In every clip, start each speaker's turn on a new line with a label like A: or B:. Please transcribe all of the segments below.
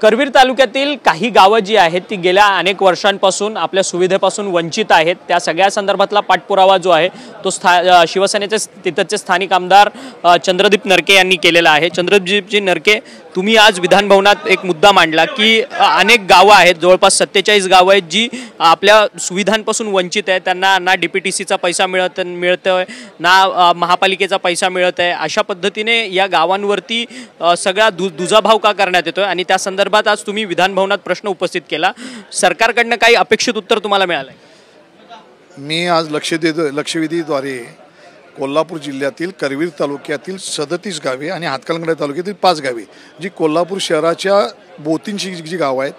A: करवीर तालुक्यातील काही गावं जी आहेत ती गेल्या अनेक वर्षांपासून आपल्या सुविधेपासून वंचित आहेत। त्या सगळ्या संदर्भातला पाठपुरावा जो आहे तो शिवसेनेचे तिथचे स्थानिक आमदार चंद्रदीप नरके यांनी केलेला आहे। चंद्रदीपजी नरके, तुम्ही आज विधान भवनात एक मुद्दा मांडला की अनेक गावं आहेत, जवळपास 47 गावं आहेत जी आपल्या सुविधांपासून वंचित आहे। त्यांना ना डीपीटीसीचा पैसा मिळतोय ना महापालिकेचा पैसा मिळत आहे। अशा पद्धतीने या गावांवरती सगळा दुजाभाव का करण्यात येतोय आणि त्या संदर्भात आज तुम्ही विधान भवनात प्रश्न उपस्थित केला। सरकारकडनं काही अपेक्षित उत्तर तुम्हाला मिळालंय?
B: मी आज लक्षवेधीद्वारे कोल्हापूर जिल्ह्यातील करवीर तालुक्यातील 37 गावे आणि हातकणंगले तालुक्यातील 5 गावे जी कोल्हापूर शहराच्या भोवतींची जी गावं आहेत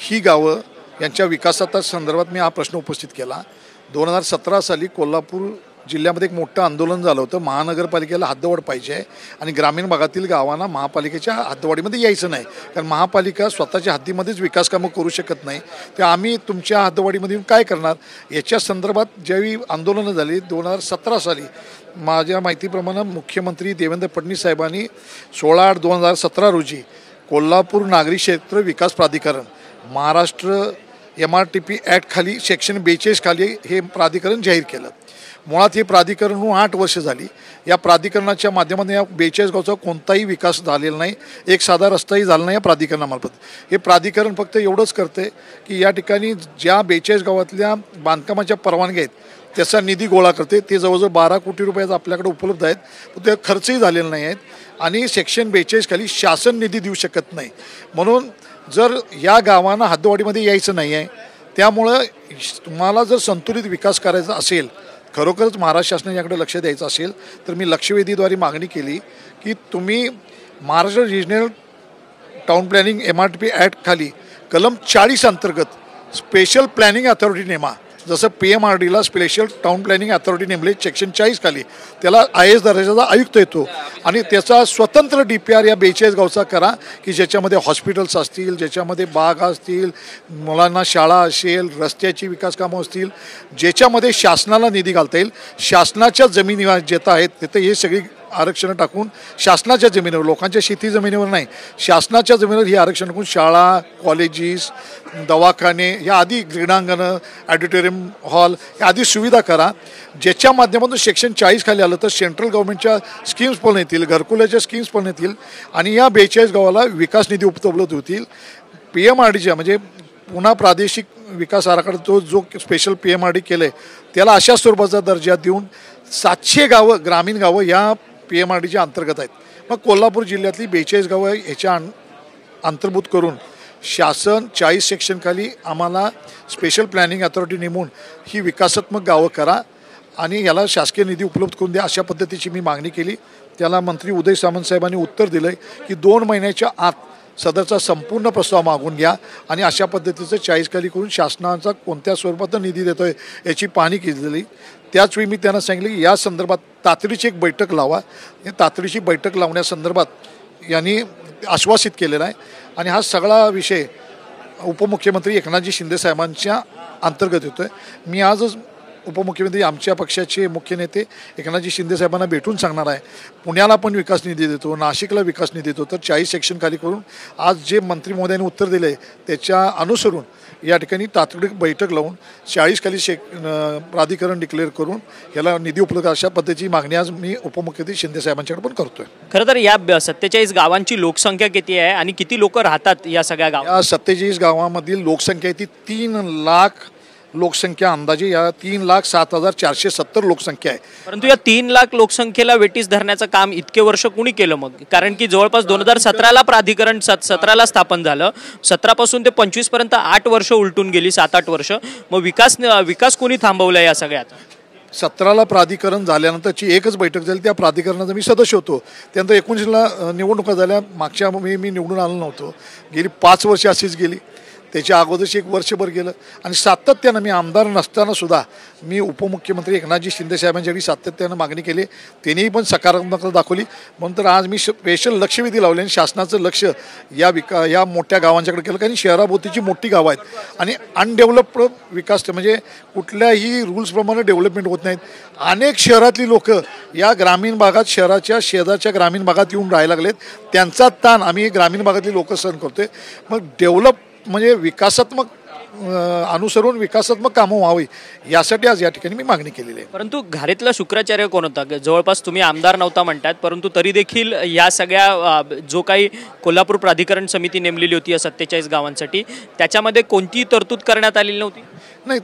B: ही गावं यांच्या विकासाच्या संदर्भात मी हा प्रश्न उपस्थित केला। 2017 साली कोल्हापूर जिल्ह्यामध्ये एक मोठं आंदोलन झालं होतं। महानगरपालिकेला हद्दवाढ पाहिजे आहे आणि ग्रामीण भागातील गावांना महापालिकेच्या हद्दवाढीमध्ये यायचं नाही, कारण महापालिका स्वतःच्या हद्दीमध्येच विकास कामं करू शकत नाही। तर आम्ही तुमच्या हद्दवाढीमध्ये काय करणार याच्या संदर्भात ज्यावेळी आंदोलनं झाली 2017 साली माझ्या माहितीप्रमाणे मुख्यमंत्री देवेंद्र फडणवीस साहेबांनी 16/8/2017 रोजी कोल्हापूर नागरी क्षेत्र विकास प्राधिकरण महाराष्ट्र MRTP ॲक्ट खाली सेक्शन 42 खाली हे प्राधिकरण जाहीर केलं। मुळात हे प्राधिकरण होऊन 8 वर्ष झाली। या प्राधिकरणाच्या माध्यमातून या 42 गावचा कोणताही विकास झालेला नाही, एक साधा रस्ताही झाला नाही या प्राधिकरणामार्फत। हे प्राधिकरण फक्त एवढंच करते की या ठिकाणी ज्या 42 गावातल्या बांधकामाच्या परवानग्या आहेत त्याचा निधी गोळा करते। ते जवळजवळ 12 कोटी रुपयाचा आपल्याकडे उपलब्ध आहेत, पण ते खर्चही झालेले नाही आहेत आणि सेक्शन 42 खाली शासन निधी देऊ शकत नाही। म्हणून जर या गावांना हद्दवाढीमध्ये यायचं नाही आहे, त्यामुळं तुम्हाला जर संतुलित विकास करायचा असेल, खरोखरच महाराष्ट्र शासनाने याकडे लक्ष द्यायचं असेल तर मी लक्षवेधीद्वारे मागणी केली की तुम्ही Maharashtra regional town planning MRTP act खाली कलम 40 अंतर्गत स्पेशल प्लॅनिंग अथॉरिटी नेमा। जसं PMRDला स्पेशल टाउन प्लॅनिंग अथॉरिटी नेमले सेक्शन 40 खाली त्याला IAS दर्जाचा आयुक्त येतो आणि त्याचा स्वतंत्र DPR या 42 गावचा करा की ज्याच्यामध्ये हॉस्पिटल्स असतील, ज्याच्यामध्ये बाग असतील, मुलांना शाळा असेल, रस्त्याची विकास कामं असतील, ज्याच्यामध्ये शासनाला निधी घालता येईल। शासनाच्या जमिनी जेथे आहेत तिथे हे सगळी आरक्षणं टाकून शासनाच्या जमिनीवर, लोकांच्या शेती जमिनीवर नाही, शासनाच्या जमिनीवर ही आरक्षण टाकून शाळा, कॉलेजेस, दवाखाने या आदी क्रीडांगणं, ऑडिटोरियम हॉल या आदी सुविधा करा, ज्याच्या माध्यमातून सेक्शन 40 खाली आलं तर सेंट्रल गव्हर्नमेंटच्या स्कीम्स पण येतील, घरकुलाच्या स्कीम्स पण येतील आणि या 42 गावाला विकास निधी उपलब्ध होतील। PMRDच्या म्हणजे पुन्हा प्रादेशिक विकास आराखडा तो जो स्पेशल PMRD केलं आहे त्याला अशा स्वरूपाचा दर्जा देऊन 700 गावं ग्रामीण गावं या PMRDच्या अंतर्गत आहेत। मग कोल्हापूर जिल्ह्यातली 42 गावं ह्याच्या अंतर्भूत करून शासन 40 सेक्शनखाली आम्हाला स्पेशल प्लॅनिंग अथॉरिटी नेमून ही विकासात्मक गावं करा आणि याला शासकीय निधी उपलब्ध करून द्या, अशा पद्धतीची मी मागणी केली। त्याला मंत्री उदय सामंत साहेबांनी उत्तर दिलं आहे की 2 महिन्याच्या आत सदरचा संपूर्ण प्रस्ताव मागून घ्या आणि अशा पद्धतीचं 40 खाली करून शासनाचा कोणत्या स्वरूपात निधी देतो आहे याची पाहणी केली। त्याचवेळी मी त्यांना सांगितले की या संदर्भात तातडीची एक बैठक लावा। तातडीची बैठक लावण्यासंदर्भात यांनी आश्वासित केलेला आहे आणि हा सगळा विषय उपमुख्यमंत्री एकनाथजी शिंदे साहेबांच्या अंतर्गत येतो आहे। मी आजच उपमुख्यमंत्री आमच्या पक्षाचे मुख्य नेते एकनाथजी शिंदे साहेबांना भेटून सांगणार आहे, पुण्याला पण विकास निधी देतो, नाशिकला विकास निधी देतो, तर 40 सेक्शन खाली करून आज जे मंत्री महोदयांनी उत्तर दिलं आहे त्याच्या अनुसरून या ठिकाणी तातडीची बैठक लावून 40 खाली प्राधिकरण डिक्लेअर करून याला निधी उपलब्ध अशा पद्धतीची मागणी आज मी उपमुख्यमंत्री शिंदे साहेबांच्याकडे पण करतोय।
A: खरं तर या 47 गावांची लोकसंख्या किती आहे आणि किती लोक राहतात या सगळ्या गावात?
B: या 47 गावांमधील लोकसंख्या ती 3 लाख लोकसंख्या अंदाजे या 3,07,470 लोकसंख्या आहे।
A: परंतु या 3 लाख लोकसंख्येला वेटीस धरण्याचं काम इतके वर्ष कुणी केलं मग? कारण की जवळपास 2017ला प्राधिकरण 17ला स्थापन झालं, 17 पासून ते 25 पर्यंत 8 वर्ष उलटून गेली, 7-8 वर्ष। मग विकास कोणी थांबवला या सगळ्यात?
B: 17ला प्राधिकरण झाल्यानंतरची एकच बैठक झाली, त्या प्राधिकरणाचा मी सदस्य होतो। त्यानंतर 19ला निवडणुका झाल्या, मागच्या मी निवडून आलो नव्हतो, गेली 5 वर्ष अशीच गेली। त्याच्या अगोदरशी एक वर्षभर गेलं आणि सातत्यानं मी आमदार नसताना सुद्धा मी उपमुख्यमंत्री एकनाथजी शिंदे साहेबांच्याकडे सातत्यानं मागणी केली, त्यांनीही पण सकारात्मकता दाखवली. म्हणून तर आज मी स्पेशल लक्षवेधी लावले आणि शासनाचं लक्ष या मोठ्या गावांच्याकडे केलं. कारण शहराभोवतीची मोठी गावं आहेत आणि अनडेव्हलप्ड विकास म्हणजे कुठल्याही रूल्सप्रमाणे डेव्हलपमेंट होत नाहीत. अनेक शहरातली लोक या ग्रामीण भागात शहराच्या शेजारच्या ग्रामीण भागात येऊन राहायला लागलेत. त्यांचा ताण आम्ही ग्रामीण भागातली लोक सहन करतोय. मग डेव्हलप म्हणजे विकासात्मक अनुसरून विकासात्मक कामं व्हावी यासाठी आज या ठिकाणी मी मागणी केलेली आहे.
A: परंतु घारीतला शुक्राचार्य कोण होता? जवळपास तुम्ही आमदार नव्हता म्हणतात, परंतु तरी देखील या सगळ्या जो काही कोल्हापूर प्राधिकरण समिती नेमलेली होती या 47 गावांसाठी, त्याच्यामध्ये कोणतीही तरतूद करण्यात आलेली नव्हती.
B: नाही,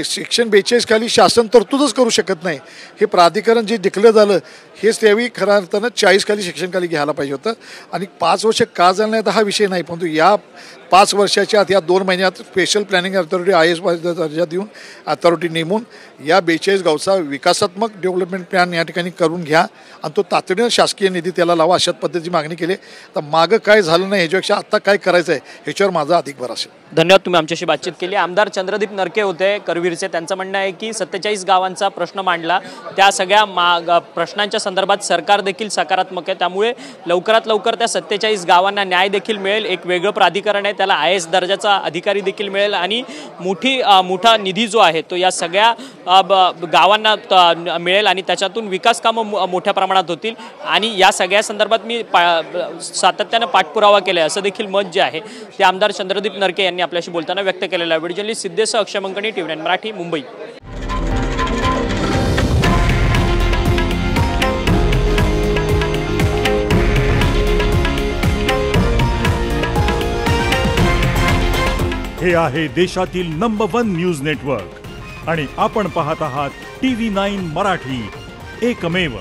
B: सेक्शन 42 खाली शासन तरतूदच करू शकत नाही. हे प्राधिकरण जे डिक्लेअर झालं हेच त्यावेळी खऱ्या अर्थानं 40 खाली सेक्शन खाली घ्यायला पाहिजे होतं. आणि 5 वर्ष का झालं नाही तर हा विषय नाही, परंतु या 5 वर्षाच्या आत या 2 महिन्यात स्पेशल प्लॅनिंग अथॉरिटी IAS दर्जा देऊन अथॉरिटी नेमून या 42 गावचा विकासात्मक डेव्हलपमेंट प्लॅन या ठिकाणी करून घ्या आणि तो तातडीनं शासकीय निधी त्याला लावा अशाच पद्धतीची मागणी केली. तर मागं काय झालं नाही ह्याच्यापेक्षा आत्ता काय करायचं आहे ह्याच्यावर माझा अधिक भर असेल.
A: धन्यवाद, तुम्ही आमच्याशी बातचीत केली. आमदार चंद्रदीप नरके होते करवीरचे. त्यांचं म्हणणं आहे की 47 गावांचा प्रश्न मांडला, त्या सगळ्या प्रश्नांच्या संदर्भात सरकार देखील सकारात्मक आहे. त्यामुळे लवकरात लवकर त्या 47 गावांना न्याय देखील मिळेल. एक वेगळं प्राधिकरण आहे, त्याला IAS दर्जाचा अधिकारी देखील मिळेल आणि मोठा निधी जो आहे तो या सगळ्या गावांना मिळेल आणि त्याच्यातून विकास कामं मोठ्या प्रमाणात होतील. आणि या सगळ्या संदर्भात मी सातत्यानं पाठपुरावा केला आहे असं देखील मत जे आहे ते आमदार चंद्रदीप नरके यांनी आपल्याशी बोलताना व्यक्त केलेलं आहे. व्हिडिओ जर्नलिस्ट सिद्धेश अक्षय मंकणी, TV9 मराठी, मुंबई.
C: हे आहे देशातील नंबर 1 न्यूज नेटवर्क आणि आपण पाहत आहात TV9 मराठी, एकमेव.